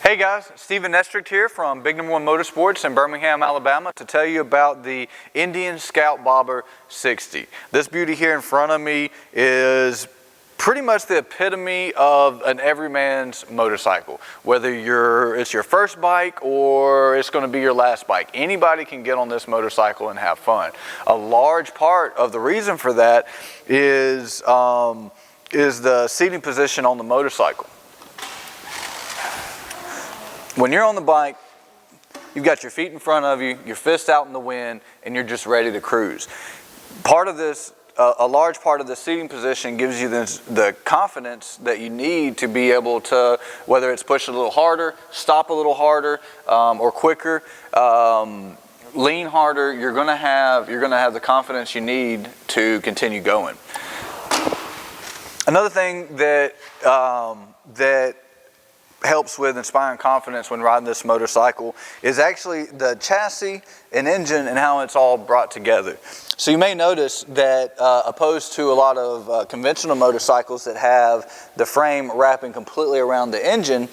Hey guys, Steven Nestricht here from Big Number One Motorsports in Birmingham, Alabama to tell you about the Indian Scout Bobber 60. This beauty here in front of me is pretty much the epitome of an everyman's motorcycle. Whether it's your first bike or it's going to be your last bike, anybody can get on this motorcycle and have fun. A large part of the reason for that is the seating position on the motorcycle. When you're on the bike, you've got your feet in front of you, your fists out in the wind, and you're just ready to cruise. Part of this, a large part of the seating position gives you the confidence that you need to be able to, whether it's push a little harder, stop a little harder, or quicker, lean harder, you're gonna have the confidence you need to continue going. Another thing that helps with inspiring confidence when riding this motorcycle is actually the chassis and engine and how it's all brought together. So you may notice that opposed to a lot of conventional motorcycles that have the frame wrapping completely around the engine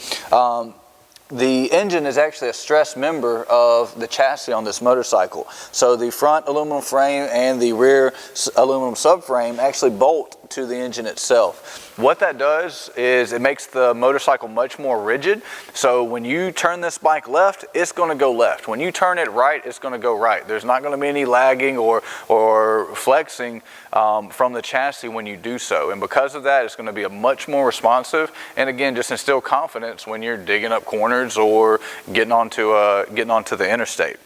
is actually a stressed member of the chassis on this motorcycle. So the front aluminum frame and the rear aluminum subframe actually bolt to the engine itself. What that does is it makes the motorcycle much more rigid. So when you turn this bike left, it's going to go left. When you turn it right, it's going to go right. There's not going to be any lagging or flexing from the chassis when you do so. And because of that, it's going to be a much more responsive, and again, just instill confidence when you're digging up corners or getting onto the interstate.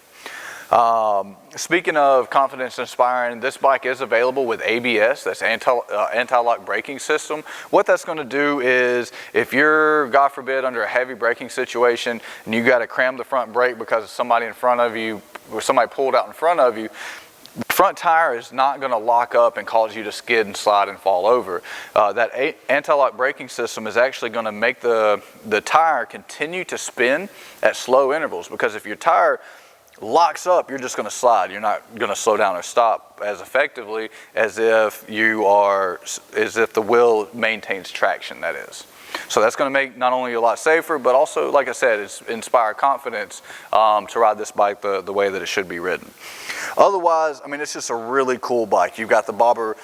Speaking of confidence inspiring, this bike is available with ABS, that's anti-lock braking system. What that's going to do is if you're, God forbid, under a heavy braking situation and you got to cram the front brake because somebody in front of you or somebody pulled out in front of you, the front tire is not going to lock up and cause you to skid and slide and fall over. That anti-lock braking system is actually going to make the tire continue to spin at slow intervals, because if your tire locks up, you're just going to slide. You're not going to slow down or stop as effectively as if the wheel maintains traction, that is. So that's going to make not only a lot safer, but also, like I said, it's inspire confidence to ride this bike the way that it should be ridden. Otherwise, I mean, it's just a really cool bike. You've got the bobber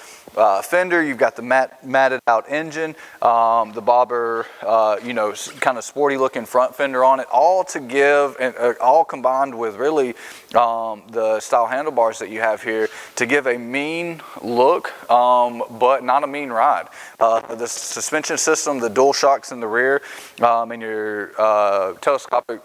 fender, you've got the matted out engine, the bobber, kind of sporty looking front fender on it, all to give, and all combined with really the style handlebars that you have here to give a mean look, but not a mean ride. The suspension system, the dual shocks in the rear, and your telescopic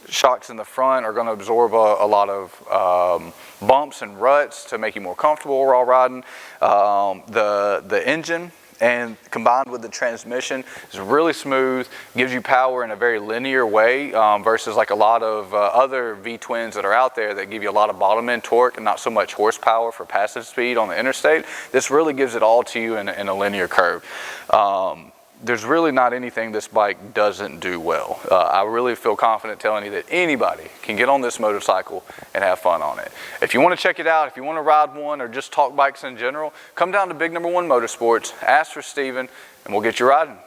shocks in the front are going to absorb a lot of bumps and ruts to make you more comfortable while riding. The engine, and combined with the transmission, is really smooth, gives you power in a very linear way versus like a lot of other V-twins that are out there that give you a lot of bottom end torque and not so much horsepower for passive speed on the interstate. This really gives it all to you in a linear curve. There's really not anything this bike doesn't do well. I really feel confident telling you that anybody can get on this motorcycle and have fun on it. If you want to check it out, if you want to ride one or just talk bikes in general, come down to Big Number One Motorsports, ask for Steven, and we'll get you riding.